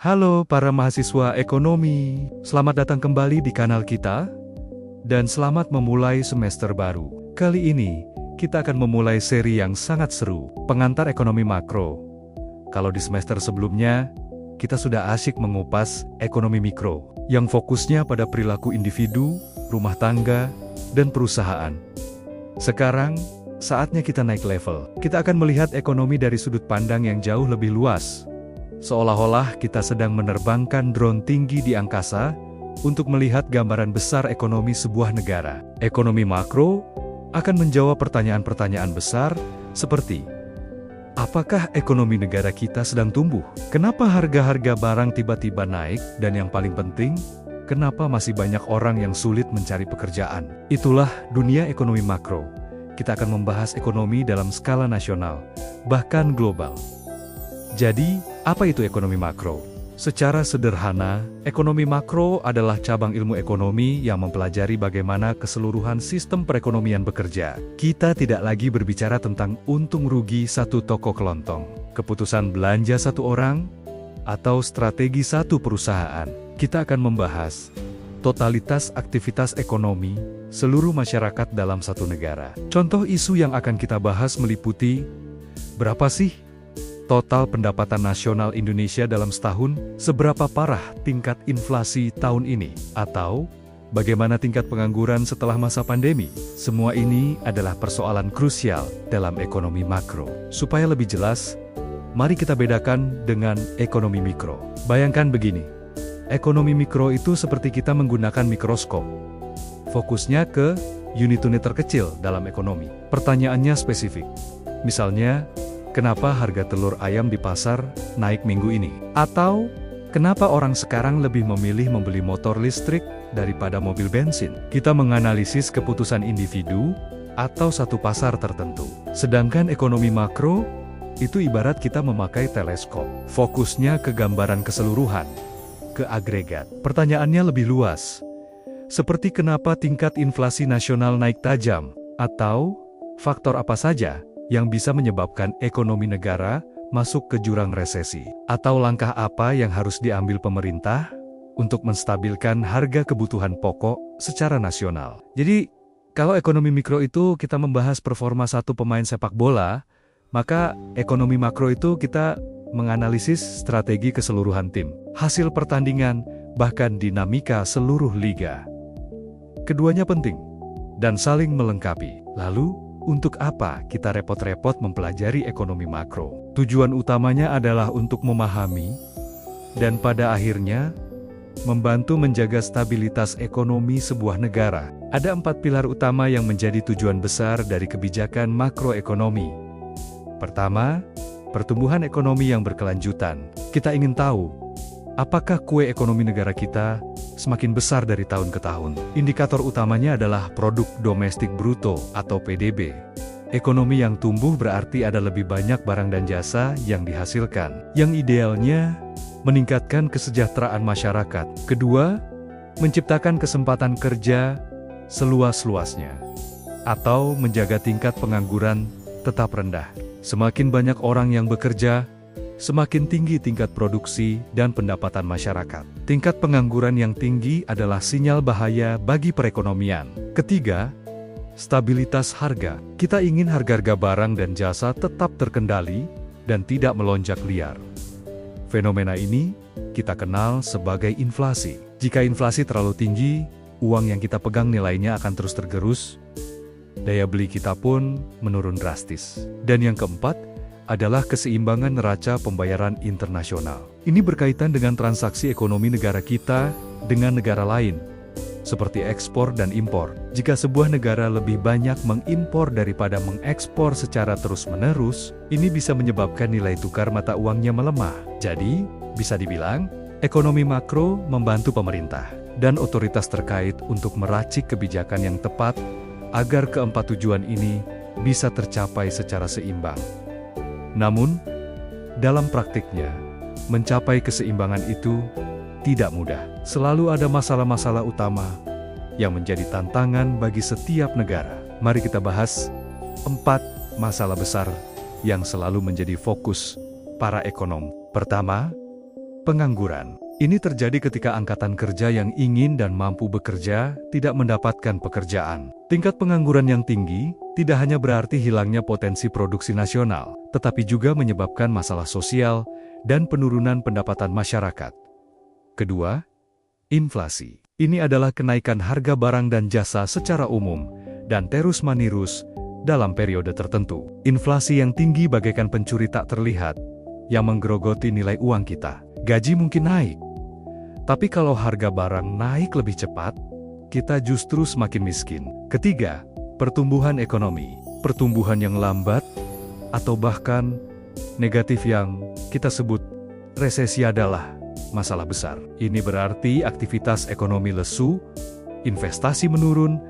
Halo para mahasiswa ekonomi, selamat datang kembali di kanal kita, dan selamat memulai semester baru. Kali ini, kita akan memulai seri yang sangat seru, pengantar ekonomi makro. Kalau di semester sebelumnya, kita sudah asyik mengupas ekonomi mikro, yang fokusnya pada perilaku individu, rumah tangga, dan perusahaan. Sekarang, saatnya kita naik level. Kita akan melihat ekonomi dari sudut pandang yang jauh lebih luas. Seolah-olah kita sedang menerbangkan drone tinggi di angkasa untuk melihat gambaran besar ekonomi sebuah negara. Ekonomi makro akan menjawab pertanyaan-pertanyaan besar seperti: apakah ekonomi negara kita sedang tumbuh? Kenapa harga-harga barang tiba-tiba naik? Dan yang paling penting, kenapa masih banyak orang yang sulit mencari pekerjaan? Itulah dunia ekonomi makro. Kita akan membahas ekonomi dalam skala nasional, bahkan global. Jadi, apa itu ekonomi makro? Secara sederhana, ekonomi makro adalah cabang ilmu ekonomi yang mempelajari bagaimana keseluruhan sistem perekonomian bekerja. Kita tidak lagi berbicara tentang untung rugi satu toko kelontong, keputusan belanja satu orang, atau strategi satu perusahaan. Kita akan membahas totalitas aktivitas ekonomi seluruh masyarakat dalam satu negara. Contoh isu yang akan kita bahas meliputi: berapa sih total pendapatan nasional Indonesia dalam setahun? Seberapa parah tingkat inflasi tahun ini? Atau bagaimana tingkat pengangguran setelah masa pandemi? Semua ini adalah persoalan krusial dalam ekonomi makro. Supaya lebih jelas, mari kita bedakan dengan ekonomi mikro. Bayangkan begini, ekonomi mikro itu seperti kita menggunakan mikroskop. Fokusnya ke unit-unit terkecil dalam ekonomi. Pertanyaannya spesifik. Misalnya, kenapa harga telur ayam di pasar naik minggu ini? Atau, kenapa orang sekarang lebih memilih membeli motor listrik daripada mobil bensin? Kita menganalisis keputusan individu atau satu pasar tertentu. Sedangkan ekonomi makro, itu ibarat kita memakai teleskop. Fokusnya ke gambaran keseluruhan, ke agregat. Pertanyaannya lebih luas. Seperti kenapa tingkat inflasi nasional naik tajam? Atau, faktor apa saja yang bisa menyebabkan ekonomi negara masuk ke jurang resesi? Atau langkah apa yang harus diambil pemerintah untuk menstabilkan harga kebutuhan pokok secara nasional? Jadi, kalau ekonomi mikro itu kita membahas performa satu pemain sepak bola, maka ekonomi makro itu kita menganalisis strategi keseluruhan tim, hasil pertandingan, bahkan dinamika seluruh liga. Keduanya penting dan saling melengkapi. Lalu, untuk apa kita repot-repot mempelajari ekonomi makro? Tujuan utamanya adalah untuk memahami dan pada akhirnya membantu menjaga stabilitas ekonomi sebuah negara. Ada 4 pilar utama yang menjadi tujuan besar dari kebijakan makroekonomi. Pertama, pertumbuhan ekonomi yang berkelanjutan. Kita ingin tahu, apakah kue ekonomi negara kita semakin besar dari tahun ke tahun? Indikator utamanya adalah produk domestik bruto atau PDB. Ekonomi yang tumbuh berarti ada lebih banyak barang dan jasa yang dihasilkan, yang idealnya meningkatkan kesejahteraan masyarakat. Kedua, menciptakan kesempatan kerja seluas-luasnya, atau menjaga tingkat pengangguran tetap rendah. Semakin banyak orang yang bekerja, semakin tinggi tingkat produksi dan pendapatan masyarakat. Tingkat pengangguran yang tinggi adalah sinyal bahaya bagi perekonomian. Ketiga, stabilitas harga. Kita ingin harga-harga barang dan jasa tetap terkendali dan tidak melonjak liar. Fenomena ini kita kenal sebagai inflasi. Jika inflasi terlalu tinggi, uang yang kita pegang nilainya akan terus tergerus, daya beli kita pun menurun drastis. Dan yang keempat adalah keseimbangan neraca pembayaran internasional. Ini berkaitan dengan transaksi ekonomi negara kita dengan negara lain, seperti ekspor dan impor. Jika sebuah negara lebih banyak mengimpor daripada mengekspor secara terus-menerus, ini bisa menyebabkan nilai tukar mata uangnya melemah. Jadi, bisa dibilang, ekonomi makro membantu pemerintah dan otoritas terkait untuk meracik kebijakan yang tepat agar keempat tujuan ini bisa tercapai secara seimbang. Namun, dalam praktiknya, mencapai keseimbangan itu tidak mudah. Selalu ada masalah-masalah utama yang menjadi tantangan bagi setiap negara. Mari kita bahas 4 masalah besar yang selalu menjadi fokus para ekonom. Pertama, Pengangguran. Ini terjadi ketika angkatan kerja yang ingin dan mampu bekerja tidak mendapatkan pekerjaan. Tingkat pengangguran yang tinggi tidak hanya berarti hilangnya potensi produksi nasional, tetapi juga menyebabkan masalah sosial dan penurunan pendapatan masyarakat. Kedua, inflasi. Ini adalah kenaikan harga barang dan jasa secara umum dan terus-menerus dalam periode tertentu. Inflasi yang tinggi bagaikan pencuri tak terlihat yang menggerogoti nilai uang kita. Gaji mungkin naik, tapi kalau harga barang naik lebih cepat, kita justru semakin miskin. Ketiga, pertumbuhan ekonomi. Pertumbuhan yang lambat atau bahkan negatif yang kita sebut resesi adalah masalah besar. Ini berarti aktivitas ekonomi lesu, investasi menurun,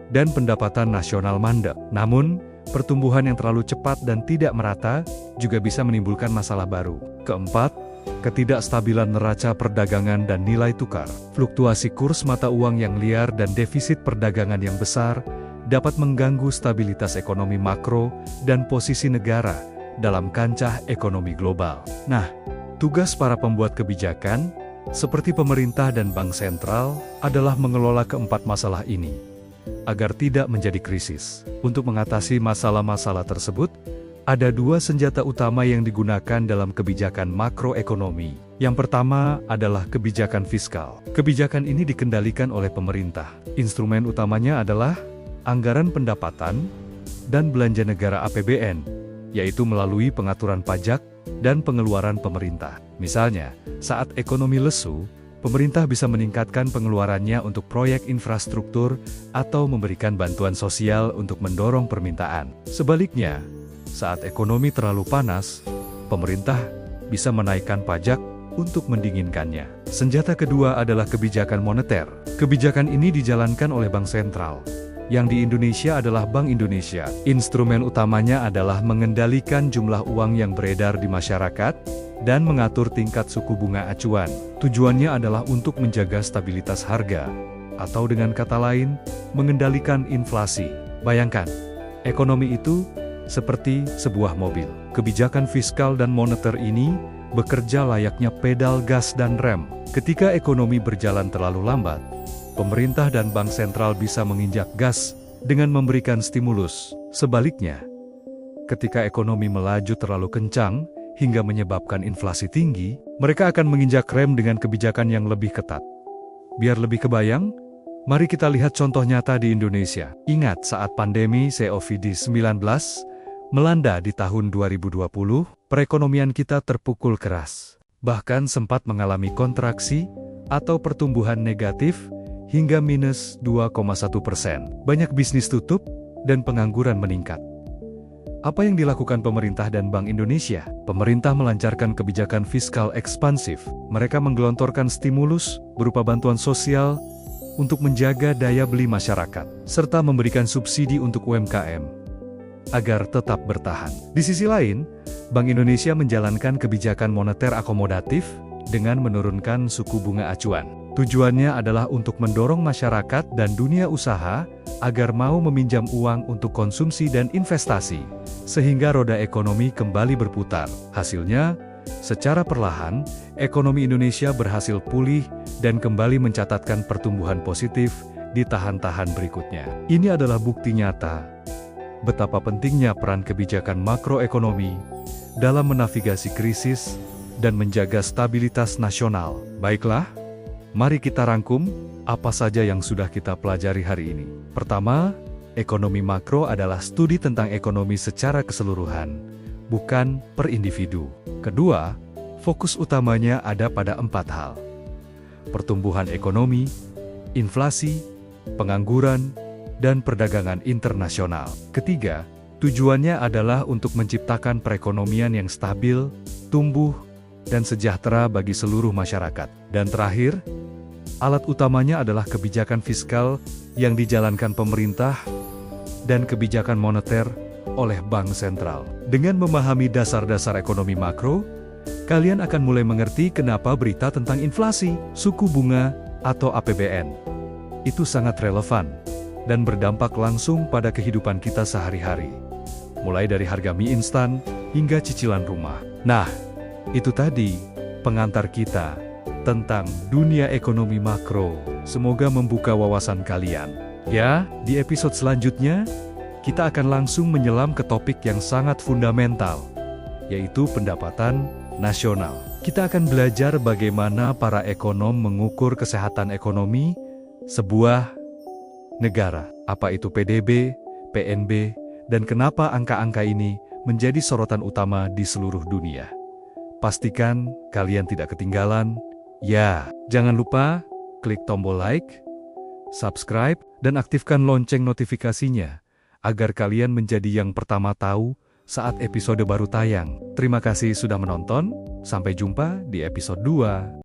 dan pendapatan nasional mandek. Namun, pertumbuhan yang terlalu cepat dan tidak merata juga bisa menimbulkan masalah baru. Keempat, ketidakstabilan neraca perdagangan dan nilai tukar. Fluktuasi kurs mata uang yang liar dan defisit perdagangan yang besar dapat mengganggu stabilitas ekonomi makro dan posisi negara dalam kancah ekonomi global. Nah, tugas para pembuat kebijakan, seperti pemerintah dan bank sentral, adalah mengelola keempat masalah ini, agar tidak menjadi krisis. Untuk mengatasi masalah-masalah tersebut, ada dua senjata utama yang digunakan dalam kebijakan makroekonomi. Yang pertama adalah kebijakan fiskal. Kebijakan ini dikendalikan oleh pemerintah. Instrumen utamanya adalah anggaran pendapatan dan belanja negara APBN, yaitu melalui pengaturan pajak dan pengeluaran pemerintah. Misalnya, saat ekonomi lesu, pemerintah bisa meningkatkan pengeluarannya untuk proyek infrastruktur atau memberikan bantuan sosial untuk mendorong permintaan. Sebaliknya, saat ekonomi terlalu panas, pemerintah bisa menaikkan pajak untuk mendinginkannya. Senjata kedua adalah kebijakan moneter. Kebijakan ini dijalankan oleh Bank Sentral, yang di Indonesia adalah Bank Indonesia. Instrumen utamanya adalah mengendalikan jumlah uang yang beredar di masyarakat dan mengatur tingkat suku bunga acuan. Tujuannya adalah untuk menjaga stabilitas harga, atau dengan kata lain, mengendalikan inflasi. Bayangkan, ekonomi itu seperti sebuah mobil. Kebijakan fiskal dan moneter ini bekerja layaknya pedal gas dan rem. Ketika ekonomi berjalan terlalu lambat, pemerintah dan bank sentral bisa menginjak gas dengan memberikan stimulus. Sebaliknya, ketika ekonomi melaju terlalu kencang hingga menyebabkan inflasi tinggi, mereka akan menginjak rem dengan kebijakan yang lebih ketat. Biar lebih kebayang, mari kita lihat contoh nyata di Indonesia. Ingat saat pandemi COVID-19 melanda di tahun 2020, perekonomian kita terpukul keras. Bahkan sempat mengalami kontraksi atau pertumbuhan negatif hingga minus 2,1%. Banyak bisnis tutup dan pengangguran meningkat. Apa yang dilakukan pemerintah dan Bank Indonesia? Pemerintah melancarkan kebijakan fiskal ekspansif. Mereka menggelontorkan stimulus berupa bantuan sosial untuk menjaga daya beli masyarakat, serta memberikan subsidi untuk UMKM agar tetap bertahan. Di sisi lain, Bank Indonesia menjalankan kebijakan moneter akomodatif dengan menurunkan suku bunga acuan. Tujuannya adalah untuk mendorong masyarakat dan dunia usaha agar mau meminjam uang untuk konsumsi dan investasi, sehingga roda ekonomi kembali berputar. Hasilnya, secara perlahan, ekonomi Indonesia berhasil pulih dan kembali mencatatkan pertumbuhan positif di tahan-tahan berikutnya. Ini adalah bukti nyata betapa pentingnya peran kebijakan makroekonomi dalam menavigasi krisis dan menjaga stabilitas nasional. Baiklah, mari kita rangkum apa saja yang sudah kita pelajari hari ini. Pertama, ekonomi makro adalah studi tentang ekonomi secara keseluruhan, bukan per individu. Kedua, fokus utamanya ada pada 4 hal: pertumbuhan ekonomi, inflasi, pengangguran, dan perdagangan internasional. Ketiga, tujuannya adalah untuk menciptakan perekonomian yang stabil, tumbuh, dan sejahtera bagi seluruh masyarakat. Dan terakhir, alat utamanya adalah kebijakan fiskal yang dijalankan pemerintah dan kebijakan moneter oleh Bank Sentral. Dengan memahami dasar-dasar ekonomi makro, kalian akan mulai mengerti kenapa berita tentang inflasi, suku bunga, atau APBN itu sangat relevan dan berdampak langsung pada kehidupan kita sehari-hari, mulai dari harga mie instan hingga cicilan rumah. Nah, itu tadi pengantar kita tentang dunia ekonomi makro. Semoga membuka wawasan kalian. Ya, di episode selanjutnya, kita akan langsung menyelam ke topik yang sangat fundamental, yaitu pendapatan nasional. Kita akan belajar bagaimana para ekonom mengukur kesehatan ekonomi sebuah negara. Apa itu PDB, PNB, dan kenapa angka-angka ini menjadi sorotan utama di seluruh dunia. Pastikan kalian tidak ketinggalan. Ya, jangan lupa klik tombol like, subscribe, dan aktifkan lonceng notifikasinya agar kalian menjadi yang pertama tahu saat episode baru tayang. Terima kasih sudah menonton, sampai jumpa di episode 2.